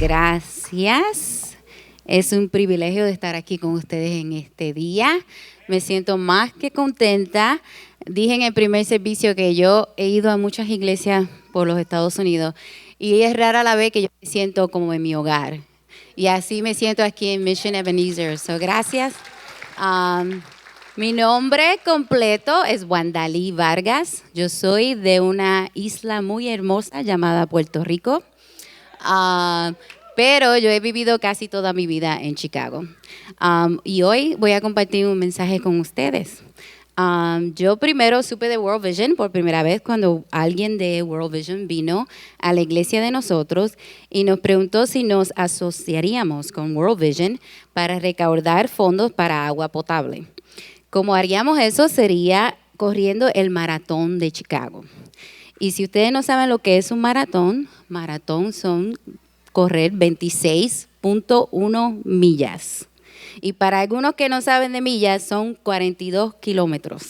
Gracias. Es un privilegio de estar aquí con ustedes en este día. Me siento más que contenta. Dije en el primer servicio que yo he ido a muchas iglesias por los Estados Unidos y es rara la vez que yo me siento como en mi hogar. Y así me siento aquí en Mission Ebenezer. So, gracias. Mi nombre completo es Wandalí Vargas. Yo soy de una isla muy hermosa llamada Puerto Rico. Pero yo he vivido casi toda mi vida en Chicago. Y hoy voy a compartir un mensaje con ustedes. Yo primero supe de World Vision por primera vez cuando alguien de World Vision vino a la iglesia de nosotros y nos preguntó si nos asociaríamos con World Vision para recaudar fondos para agua potable. Como haríamos eso sería corriendo el maratón de Chicago. Y si ustedes no saben lo que es un maratón son correr 26.1 millas. Y para algunos que no saben de millas, son 42 kilómetros.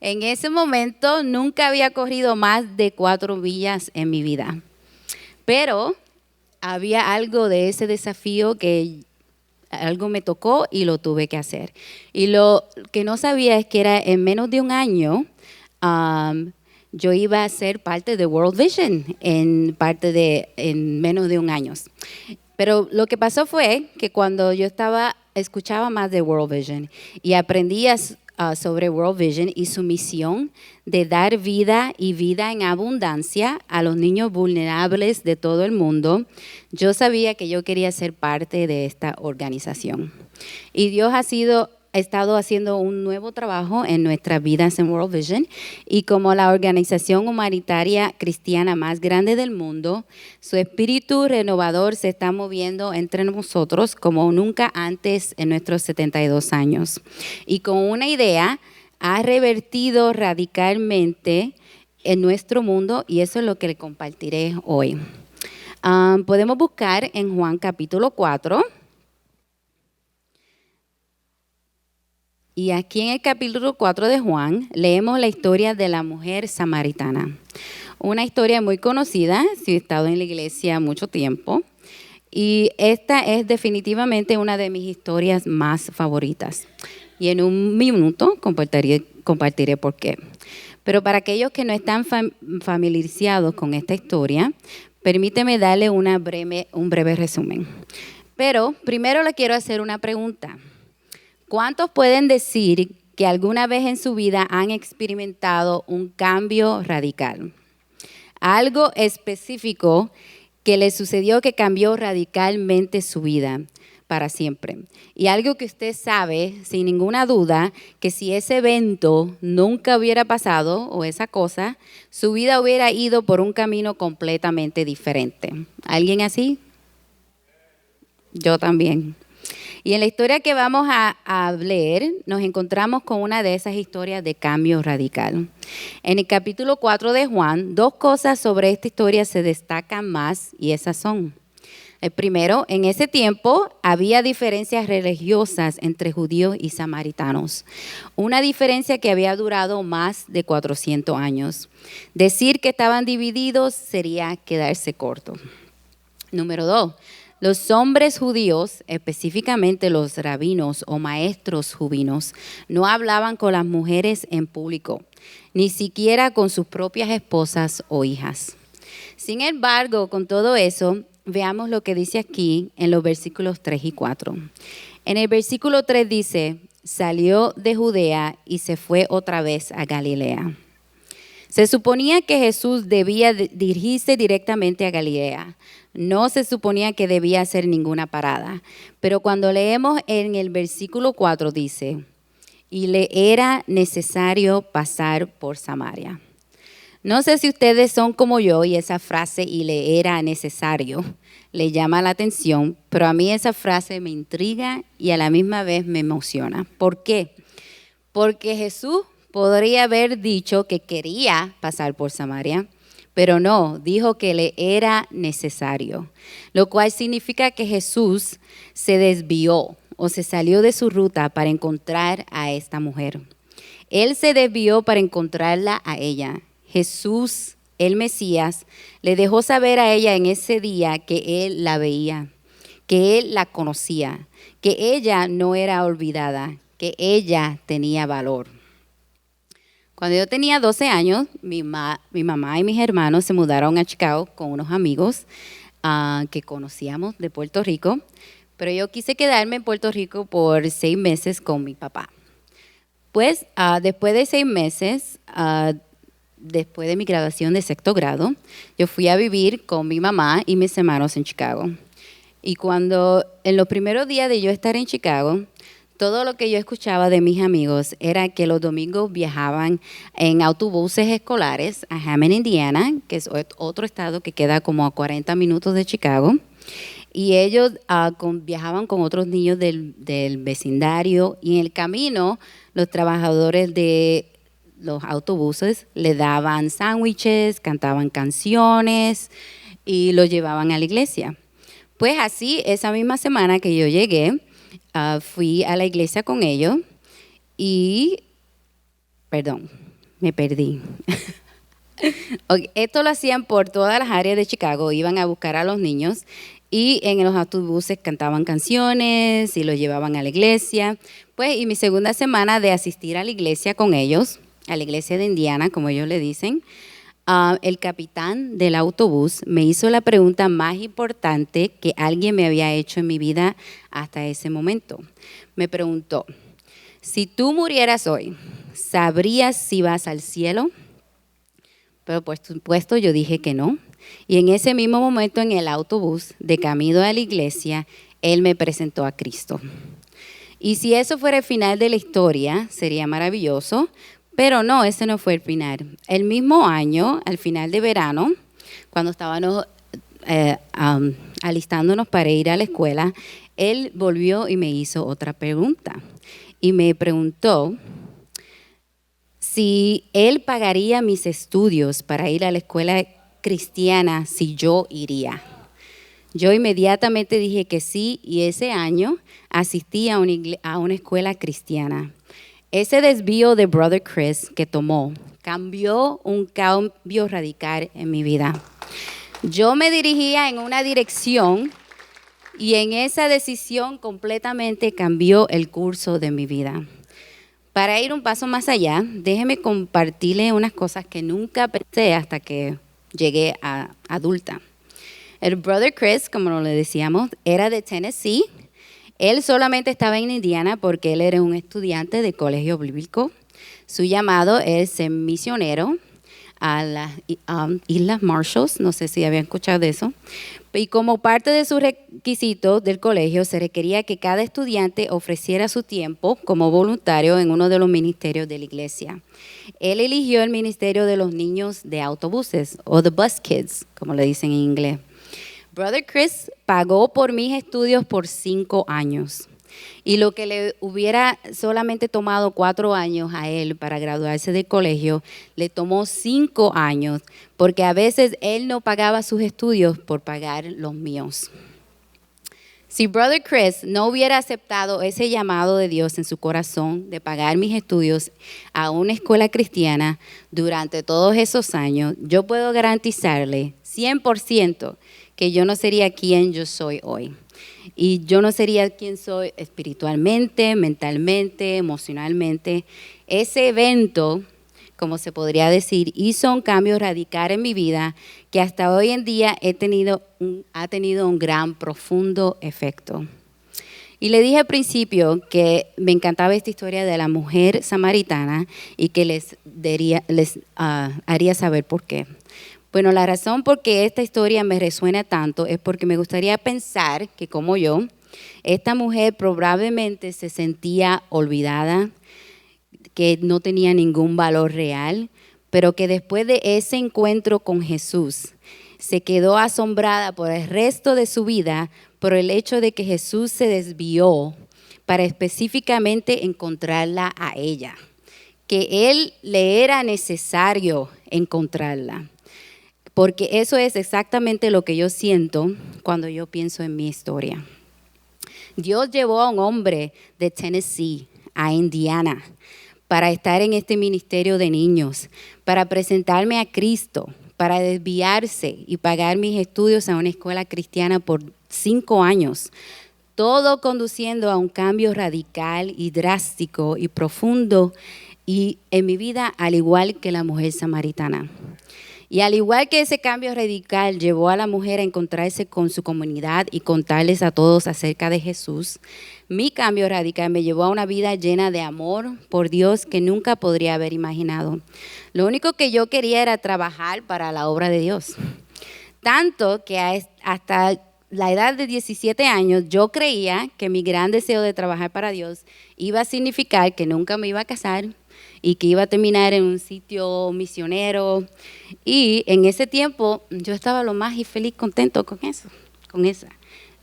En ese momento nunca había corrido más de 4 millas en mi vida. Pero había algo de ese desafío que algo me tocó y lo tuve que hacer. Y lo que no sabía es que era en menos de un año, yo iba a ser parte de World Vision en menos de un año. Pero lo que pasó fue que cuando yo escuchaba más de World Vision y aprendía sobre World Vision y su misión de dar vida y vida en abundancia a los niños vulnerables de todo el mundo, yo sabía que yo quería ser parte de esta organización. Y Dios ha estado haciendo un nuevo trabajo en nuestras vidas en World Vision y como la organización humanitaria cristiana más grande del mundo, su espíritu renovador se está moviendo entre nosotros como nunca antes en nuestros 72 años. Y con una idea ha revertido radicalmente en nuestro mundo y eso es lo que le compartiré hoy. Podemos buscar en Juan capítulo 4. Y aquí en el capítulo 4 de Juan leemos la historia de la mujer samaritana. Una historia muy conocida, si he estado en la iglesia mucho tiempo. Y esta es definitivamente una de mis historias más favoritas. Y en un minuto compartiré por qué. Pero para aquellos que no están familiarizados con esta historia, permíteme darle un breve resumen. Pero primero le quiero hacer una pregunta. ¿Cuántos pueden decir que alguna vez en su vida han experimentado un cambio radical? Algo específico que les sucedió que cambió radicalmente su vida para siempre. Y algo que usted sabe, sin ninguna duda, que si ese evento nunca hubiera pasado o esa cosa, su vida hubiera ido por un camino completamente diferente. ¿Alguien así? Yo también. Y en la historia que vamos a leer, nos encontramos con una de esas historias de cambio radical. En el capítulo 4 de Juan, 2 cosas sobre esta historia se destacan más y esas son. El primero, en ese tiempo había diferencias religiosas entre judíos y samaritanos. Una diferencia que había durado más de 400 años. Decir que estaban divididos sería quedarse corto. Número 2. Los hombres judíos, específicamente los rabinos o maestros jubinos, no hablaban con las mujeres en público, ni siquiera con sus propias esposas o hijas. Sin embargo, con todo eso, veamos lo que dice aquí en los versículos 3 y 4. En el versículo 3 dice, salió de Judea y se fue otra vez a Galilea. Se suponía que Jesús debía dirigirse directamente a Galilea. No se suponía que debía hacer ninguna parada. Pero cuando leemos en el versículo 4 dice, y le era necesario pasar por Samaria. No sé si ustedes son como yo y esa frase, y le era necesario, le llama la atención, pero a mí esa frase me intriga y a la misma vez me emociona. ¿Por qué? Porque Jesús podría haber dicho que quería pasar por Samaria, pero no, dijo que le era necesario, lo cual significa que Jesús se desvió o se salió de su ruta para encontrar a esta mujer. Él se desvió para encontrarla a ella. Jesús el Mesías, le dejó saber a ella en ese día que él la veía, que él la conocía, que ella no era olvidada, que ella tenía valor. Cuando yo tenía 12 años, mi mamá y mis hermanos se mudaron a Chicago con unos amigos que conocíamos de Puerto Rico, pero yo quise quedarme en Puerto Rico por 6 meses con mi papá. Pues después de 6 meses, después de mi graduación de sexto grado, yo fui a vivir con mi mamá y mis hermanos en Chicago. Y en los primeros días de yo estar en Chicago, todo lo que yo escuchaba de mis amigos era que los domingos viajaban en autobuses escolares a Hammond, Indiana, que es otro estado que queda como a 40 minutos de Chicago. Y ellos viajaban con otros niños del vecindario y en el camino los trabajadores de los autobuses le daban sándwiches, cantaban canciones y los llevaban a la iglesia. Pues así, esa misma semana que yo llegué, fui a la iglesia con ellos y, perdón, me perdí. Okay, esto lo hacían por todas las áreas de Chicago, iban a buscar a los niños y en los autobuses cantaban canciones y los llevaban a la iglesia. Pues, y mi segunda semana de asistir a la iglesia con ellos, a la iglesia de Indiana, como ellos le dicen, el capitán del autobús me hizo la pregunta más importante que alguien me había hecho en mi vida hasta ese momento. Me preguntó, si tú murieras hoy, ¿sabrías si vas al cielo? Pero por supuesto yo dije que no. Y en ese mismo momento en el autobús, de camino a la iglesia, él me presentó a Cristo. Y si eso fuera el final de la historia, sería maravilloso, pero no, ese no fue el final. El mismo año, al final de verano, cuando estábamos alistándonos para ir a la escuela, él volvió y me hizo otra pregunta. Y me preguntó si él pagaría mis estudios para ir a la escuela cristiana, si yo iría. Yo inmediatamente dije que sí y ese año asistí a una escuela cristiana. Ese desvío de Brother Chris que tomó cambió un cambio radical en mi vida. Yo me dirigía en una dirección y en esa decisión completamente cambió el curso de mi vida. Para ir un paso más allá, déjeme compartirle unas cosas que nunca pensé hasta que llegué a adulta. El Brother Chris, como lo le decíamos, era de Tennessee. Él solamente estaba en Indiana porque él era un estudiante de colegio bíblico. Su llamado es ser misionero a las Islas Marshall, no sé si habían escuchado de eso. Y como parte de sus requisitos del colegio, se requería que cada estudiante ofreciera su tiempo como voluntario en uno de los ministerios de la iglesia. Él eligió el ministerio de los niños de autobuses, o the bus kids, como le dicen en inglés. Brother Chris pagó por mis estudios por 5 años. Y lo que le hubiera solamente tomado 4 años a él para graduarse del colegio, le tomó 5 años, porque a veces él no pagaba sus estudios por pagar los míos. Si Brother Chris no hubiera aceptado ese llamado de Dios en su corazón de pagar mis estudios a una escuela cristiana durante todos esos años, yo puedo garantizarle 100% que yo no sería quien yo soy hoy. Y yo no sería quien soy espiritualmente, mentalmente, emocionalmente. Ese evento, como se podría decir, hizo un cambio radical en mi vida que hasta hoy en día ha tenido un gran, profundo efecto. Y le dije al principio que me encantaba esta historia de la mujer samaritana y que les haría saber por qué. Bueno, la razón por qué esta historia me resuena tanto es porque me gustaría pensar que, como yo, esta mujer probablemente se sentía olvidada, que no tenía ningún valor real, pero que después de ese encuentro con Jesús, se quedó asombrada por el resto de su vida por el hecho de que Jesús se desvió para específicamente encontrarla a ella, que él le era necesario encontrarla. Porque eso es exactamente lo que yo siento cuando yo pienso en mi historia. Dios llevó a un hombre de Tennessee a Indiana para estar en este ministerio de niños, para presentarme a Cristo, para desviarse y pagar mis estudios a una escuela cristiana por 5 años. Todo conduciendo a un cambio radical y drástico y profundo y en mi vida, al igual que la mujer samaritana. Y al igual que ese cambio radical llevó a la mujer a encontrarse con su comunidad y contarles a todos acerca de Jesús, mi cambio radical me llevó a una vida llena de amor por Dios que nunca podría haber imaginado. Lo único que yo quería era trabajar para la obra de Dios. Tanto que hasta la edad de 17 años yo creía que mi gran deseo de trabajar para Dios iba a significar que nunca me iba a casar y que iba a terminar en un sitio misionero. Y en ese tiempo yo estaba lo más y feliz, contento con eso, con esa.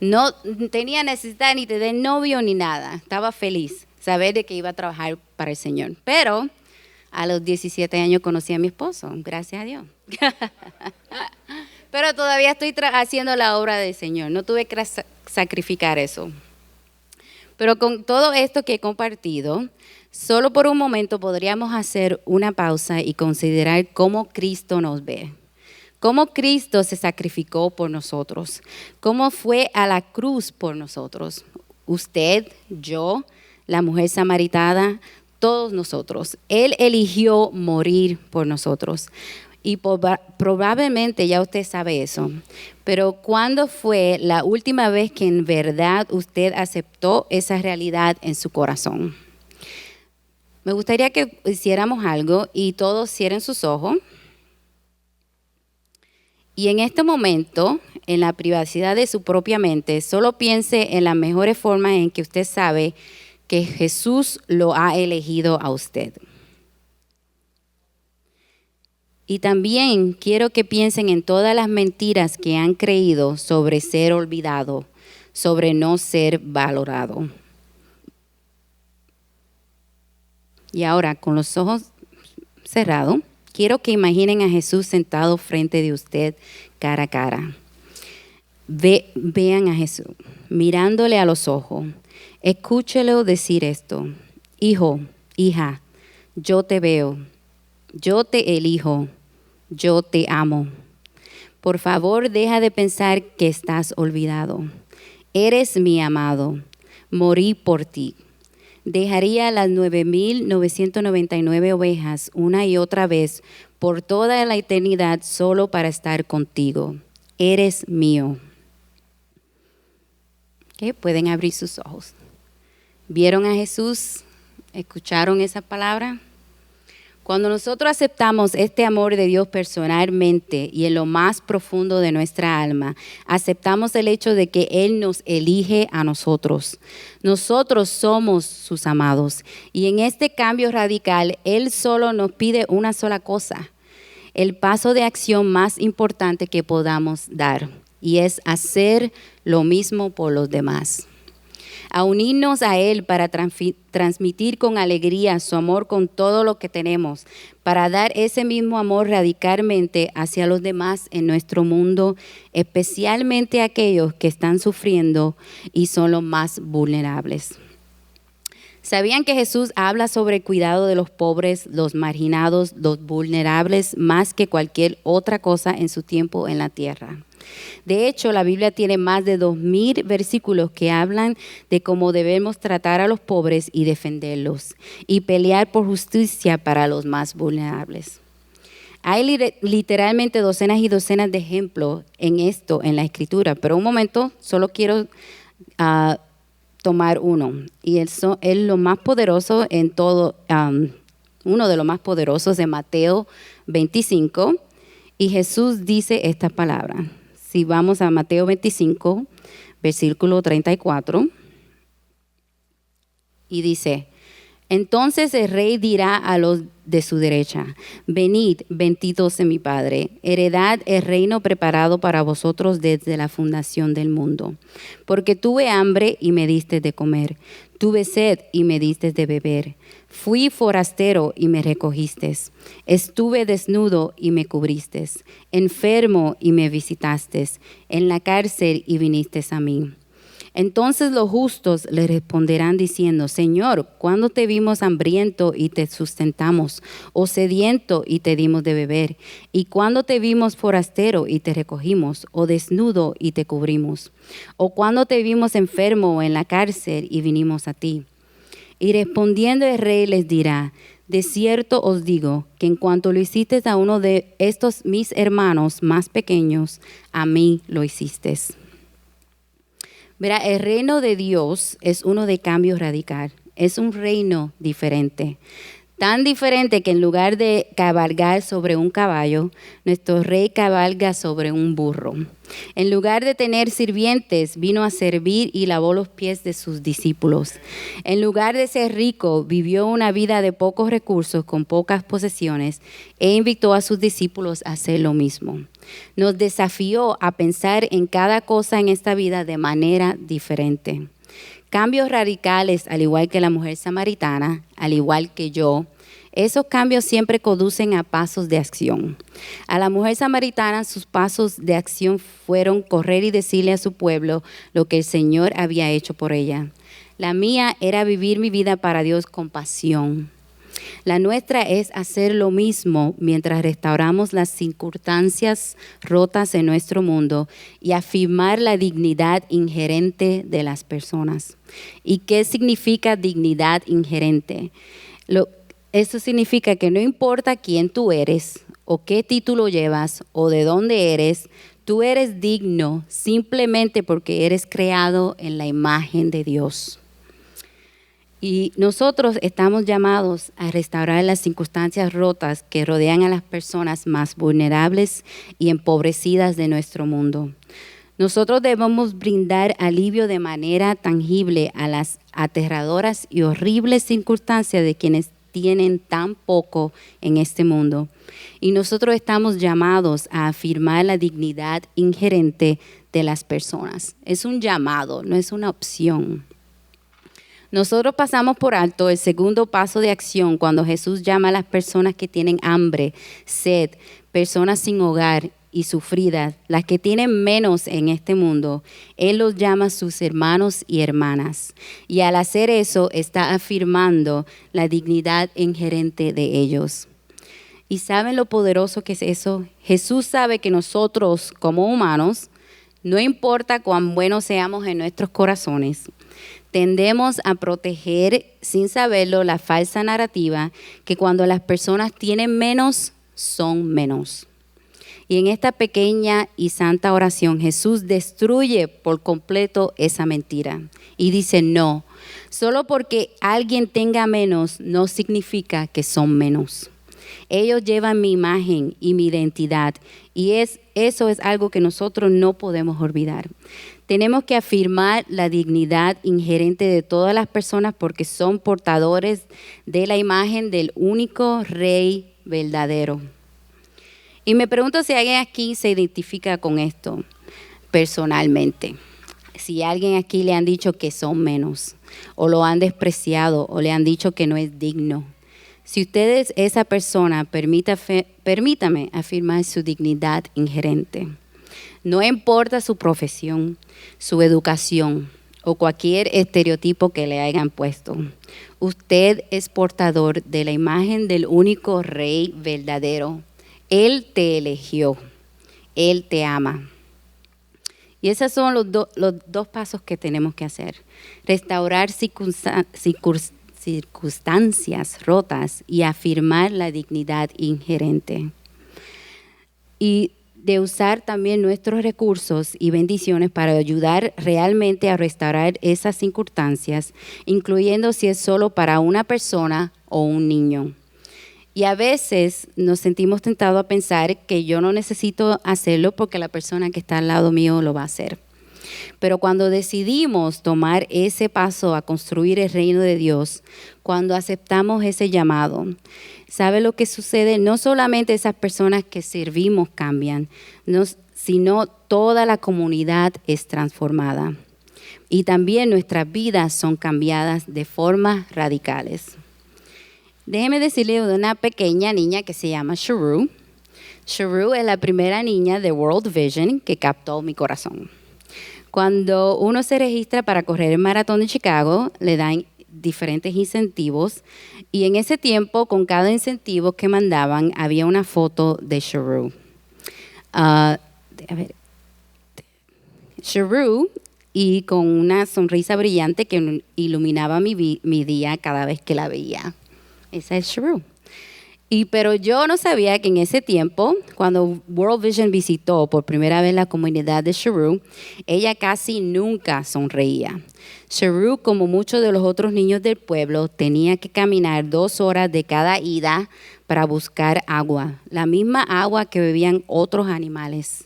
No tenía necesidad ni de tener novio ni nada. Estaba feliz saber de que iba a trabajar para el Señor. Pero a los 17 años conocí a mi esposo, gracias a Dios. Pero todavía estoy haciendo la obra del Señor. No tuve que sacrificar eso. Pero con todo esto que he compartido, solo por un momento podríamos hacer una pausa y considerar cómo Cristo nos ve. Cómo Cristo se sacrificó por nosotros. Cómo fue a la cruz por nosotros. Usted, yo, la mujer samaritana, todos nosotros. Él eligió morir por nosotros. Y probablemente ya usted sabe eso. Pero ¿cuándo fue la última vez que en verdad usted aceptó esa realidad en su corazón? Me gustaría que hiciéramos algo y todos cierren sus ojos. Y en este momento, en la privacidad de su propia mente, solo piense en las mejores formas en que usted sabe que Jesús lo ha elegido a usted. Y también quiero que piensen en todas las mentiras que han creído sobre ser olvidado, sobre no ser valorado. Y ahora, con los ojos cerrados, quiero que imaginen a Jesús sentado frente de usted, cara a cara. Vean a Jesús, mirándole a los ojos. Escúchelo decir esto: hijo, hija, yo te veo, yo te elijo, yo te amo. Por favor, deja de pensar que estás olvidado. Eres mi amado, morí por ti. Dejaría las 9,999 ovejas una y otra vez por toda la eternidad solo para estar contigo. Eres mío. ¿Okay? Pueden abrir sus ojos. ¿Vieron a Jesús? ¿Escucharon esa palabra? Cuando nosotros aceptamos este amor de Dios personalmente y en lo más profundo de nuestra alma, aceptamos el hecho de que Él nos elige a nosotros. Nosotros somos sus amados. Y en este cambio radical, Él solo nos pide una sola cosa: el paso de acción más importante que podamos dar, y es hacer lo mismo por los demás. A unirnos a Él para transmitir con alegría su amor con todo lo que tenemos, para dar ese mismo amor radicalmente hacia los demás en nuestro mundo, especialmente aquellos que están sufriendo y son los más vulnerables. ¿Sabían que Jesús habla sobre el cuidado de los pobres, los marginados, los vulnerables, más que cualquier otra cosa en su tiempo en la tierra? De hecho, la Biblia tiene más de 2,000 versículos que hablan de cómo debemos tratar a los pobres y defenderlos y pelear por justicia para los más vulnerables. Hay literalmente docenas y docenas de ejemplos en esto en la Escritura, pero un momento, solo quiero tomar uno. Y es lo más poderoso en todo, uno de los más poderosos de Mateo 25, y Jesús dice esta palabra. Si vamos a Mateo 25, versículo 34, y dice: entonces el rey dirá a los de su derecha: venid, benditos de mi Padre, heredad el reino preparado para vosotros desde la fundación del mundo. Porque tuve hambre y me diste de comer, tuve sed y me diste de beber, fui forastero y me recogiste, estuve desnudo y me cubriste, enfermo y me visitaste, en la cárcel y viniste a mí. Entonces los justos le responderán diciendo, Señor, ¿cuándo te vimos hambriento y te sustentamos, o sediento y te dimos de beber? ¿Y cuándo te vimos forastero y te recogimos, o desnudo y te cubrimos? ¿O cuándo te vimos enfermo o en la cárcel y vinimos a ti? Y respondiendo el rey les dirá, de cierto os digo que en cuanto lo hiciste a uno de estos mis hermanos más pequeños, a mí lo hiciste. Verá, el reino de Dios es uno de cambio radical. Es un reino diferente. Tan diferente que en lugar de cabalgar sobre un caballo, nuestro rey cabalga sobre un burro. En lugar de tener sirvientes, vino a servir y lavó los pies de sus discípulos. En lugar de ser rico, vivió una vida de pocos recursos, con pocas posesiones, e invitó a sus discípulos a hacer lo mismo. Nos desafió a pensar en cada cosa en esta vida de manera diferente. Cambios radicales, al igual que la mujer samaritana, al igual que yo, esos cambios siempre conducen a pasos de acción. A la mujer samaritana, sus pasos de acción fueron correr y decirle a su pueblo lo que el Señor había hecho por ella. La mía era vivir mi vida para Dios con pasión. La nuestra es hacer lo mismo mientras restauramos las circunstancias rotas en nuestro mundo y afirmar la dignidad inherente de las personas. ¿Y qué significa dignidad inherente? Eso significa que no importa quién tú eres o qué título llevas o de dónde eres, tú eres digno simplemente porque eres creado en la imagen de Dios. Y nosotros estamos llamados a restaurar las circunstancias rotas que rodean a las personas más vulnerables y empobrecidas de nuestro mundo. Nosotros debemos brindar alivio de manera tangible a las aterradoras y horribles circunstancias de quienes tienen tan poco en este mundo. Y nosotros estamos llamados a afirmar la dignidad inherente de las personas. Es un llamado, no es una opción. Nosotros pasamos por alto el segundo paso de acción cuando Jesús llama a las personas que tienen hambre, sed, personas sin hogar y sufridas, las que tienen menos en este mundo. Él los llama sus hermanos y hermanas. Y al hacer eso, está afirmando la dignidad inherente de ellos. ¿Y saben lo poderoso que es eso? Jesús sabe que nosotros, como humanos, no importa cuán buenos seamos en nuestros corazones, tendemos a proteger, sin saberlo, la falsa narrativa que cuando las personas tienen menos, son menos. Y en esta pequeña y santa oración, Jesús destruye por completo esa mentira. Y dice, no, solo porque alguien tenga menos, no significa que son menos. Ellos llevan mi imagen y mi identidad. Y eso es algo que nosotros no podemos olvidar. Tenemos que afirmar la dignidad inherente de todas las personas porque son portadores de la imagen del único Rey verdadero. Y me pregunto si alguien aquí se identifica con esto personalmente. Si a alguien aquí le han dicho que son menos, o lo han despreciado, o le han dicho que no es digno. Si usted es esa persona, permítame afirmar su dignidad inherente. No importa su profesión, su educación o cualquier estereotipo que le hayan puesto. Usted es portador de la imagen del único Rey verdadero. Él te eligió. Él te ama. Y esos son los dos pasos que tenemos que hacer. Restaurar circunstancias rotas y afirmar la dignidad inherente. Y de usar también nuestros recursos y bendiciones para ayudar realmente a restaurar esas circunstancias, incluyendo si es solo para una persona o un niño. Y a veces nos sentimos tentados a pensar que yo no necesito hacerlo porque la persona que está al lado mío lo va a hacer. Pero cuando decidimos tomar ese paso a construir el reino de Dios, cuando aceptamos ese llamado, ¿sabe lo que sucede? No solamente esas personas que servimos cambian, sino toda la comunidad es transformada. Y también nuestras vidas son cambiadas de formas radicales. Déjeme decirle de una pequeña niña que se llama Sharu. Sharu es la primera niña de World Vision que captó mi corazón. Cuando uno se registra para correr el maratón de Chicago, le dan diferentes incentivos y en ese tiempo, con cada incentivo que mandaban, había una foto de Cheru. Cheru, y con una sonrisa brillante que iluminaba mi día cada vez que la veía. Esa es Cheru. Pero yo no sabía que en ese tiempo, cuando World Vision visitó por primera vez la comunidad de Cheru, ella casi nunca sonreía. Cheru, como muchos de los otros niños del pueblo, tenía que caminar 2 horas de cada ida para buscar agua, la misma agua que bebían otros animales.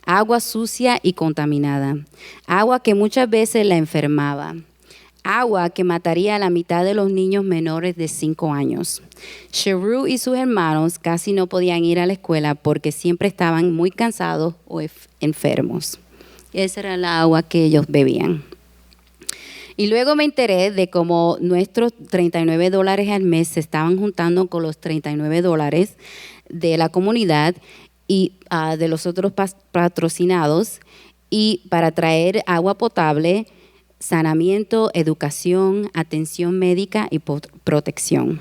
Agua sucia y contaminada, agua que muchas veces la enfermaba. Agua que mataría a la mitad de los niños menores de 5 años. Cheru y sus hermanos casi no podían ir a la escuela porque siempre estaban muy cansados o enfermos. Esa era la agua que ellos bebían. Y luego me enteré de cómo nuestros $39 al mes se estaban juntando con los $39 de la comunidad y de los otros patrocinados y para traer agua potable, sanamiento, educación, atención médica y protección.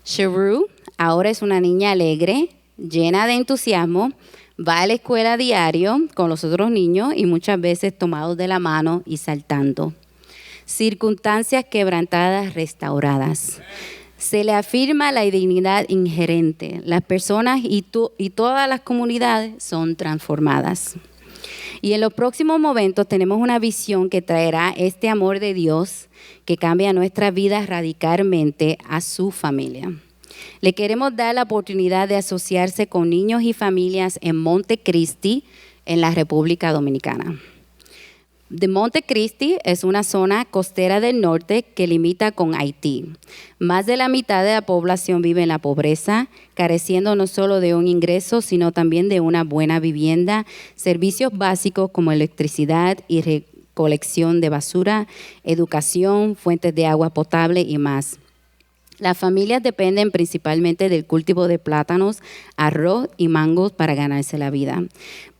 Cheru ahora es una niña alegre, llena de entusiasmo, va a la escuela diario con los otros niños y muchas veces tomados de la mano y saltando. Circunstancias quebrantadas, restauradas. Se le afirma la dignidad inherente. Las personas y todas las comunidades son transformadas. Y en los próximos momentos tenemos una visión que traerá este amor de Dios que cambia nuestra vida radicalmente a su familia. Le queremos dar la oportunidad de asociarse con niños y familias en Montecristi, en la República Dominicana. De Montecristi es una zona costera del norte que limita con Haití. Más de la mitad de la población vive en la pobreza, careciendo no solo de un ingreso, sino también de una buena vivienda, servicios básicos como electricidad y recolección de basura, educación, fuentes de agua potable y más. Las familias dependen principalmente del cultivo de plátanos, arroz y mangos para ganarse la vida.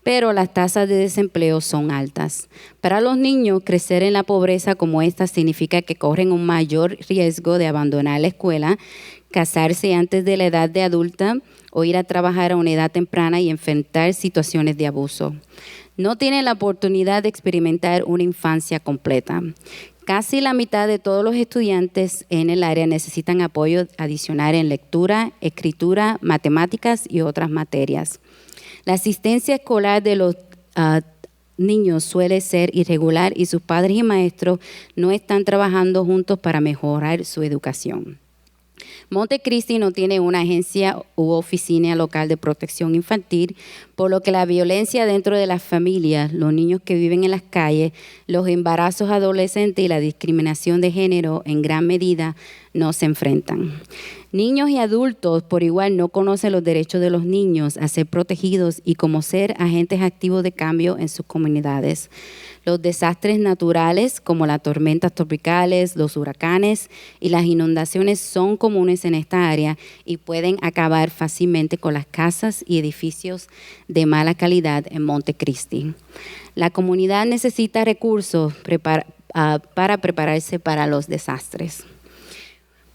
Pero las tasas de desempleo son altas. Para los niños, crecer en la pobreza como esta significa que corren un mayor riesgo de abandonar la escuela, casarse antes de la edad de adulta o ir a trabajar a una edad temprana y enfrentar situaciones de abuso. No tienen la oportunidad de experimentar una infancia completa. Casi la mitad de todos los estudiantes en el área necesitan apoyo adicional en lectura, escritura, matemáticas y otras materias. La asistencia escolar de los niños suele ser irregular y sus padres y maestros no están trabajando juntos para mejorar su educación. Montecristi no tiene una agencia u oficina local de protección infantil, por lo que la violencia dentro de las familias, los niños que viven en las calles, los embarazos adolescentes y la discriminación de género en gran medida no se enfrentan. Niños y adultos por igual no conocen los derechos de los niños a ser protegidos y como ser agentes activos de cambio en sus comunidades. Los desastres naturales como las tormentas tropicales, los huracanes y las inundaciones son comunes en esta área y pueden acabar fácilmente con las casas y edificios de mala calidad en Montecristi. La comunidad necesita recursos para prepararse para los desastres.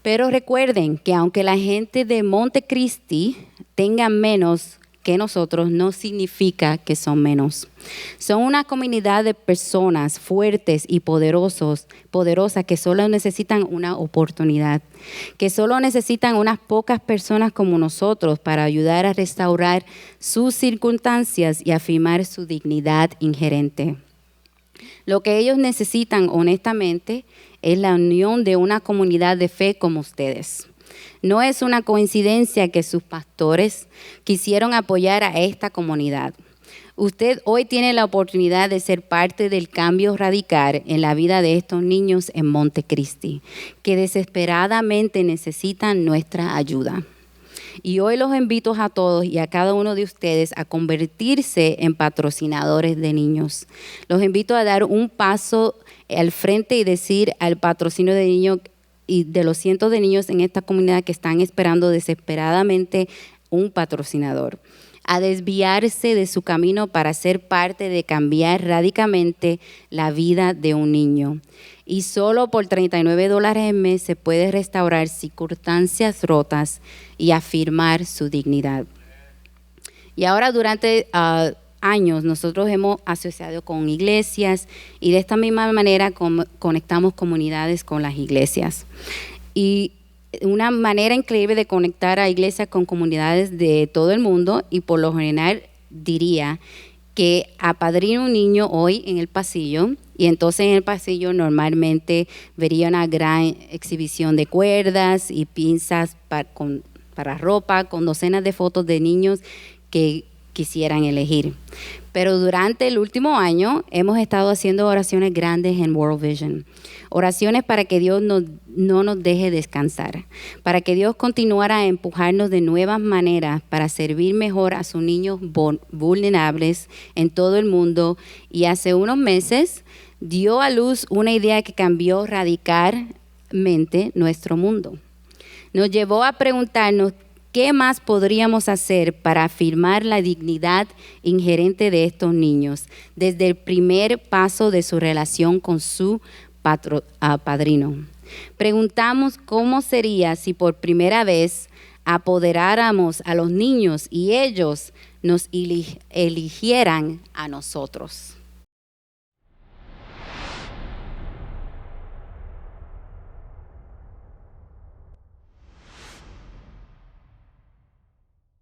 Pero recuerden que aunque la gente de Montecristi tenga menos que nosotros, no significa que son menos. Son una comunidad de personas fuertes y poderosas que solo necesitan una oportunidad, que solo necesitan unas pocas personas como nosotros para ayudar a restaurar sus circunstancias y afirmar su dignidad inherente. Lo que ellos necesitan, honestamente, es la unión de una comunidad de fe como ustedes. No es una coincidencia que sus pastores quisieron apoyar a esta comunidad. Usted hoy tiene la oportunidad de ser parte del cambio radical en la vida de estos niños en Montecristi, que desesperadamente necesitan nuestra ayuda. Y hoy los invito a todos y a cada uno de ustedes a convertirse en patrocinadores de niños. Los invito a dar un paso al frente y decir al patrocinio de niños y de los cientos de niños en esta comunidad que están esperando desesperadamente un patrocinador. a desviarse de su camino para ser parte de cambiar radicalmente la vida de un niño. Y solo por $39 al mes se puede restaurar circunstancias rotas y afirmar su dignidad. Y ahora durante años nosotros hemos asociado con iglesias y de esta misma manera conectamos comunidades con las iglesias. Y una manera increíble de conectar a iglesias con comunidades de todo el mundo, y por lo general diría que apadrino un niño hoy en el pasillo, y entonces en el pasillo normalmente vería una gran exhibición de cuerdas y pinzas para ropa, con docenas de fotos de niños que quisieran elegir. Pero durante el último año hemos estado haciendo oraciones grandes en World Vision. Oraciones para que Dios no nos deje descansar, para que Dios continuara a empujarnos de nuevas maneras para servir mejor a sus niños vulnerables en todo el mundo. Y hace unos meses dio a luz una idea que cambió radicalmente nuestro mundo. Nos llevó a preguntarnos ¿qué más podríamos hacer para afirmar la dignidad inherente de estos niños desde el primer paso de su relación con su padrino? Preguntamos cómo sería si por primera vez apoderáramos a los niños y ellos nos eligieran a nosotros.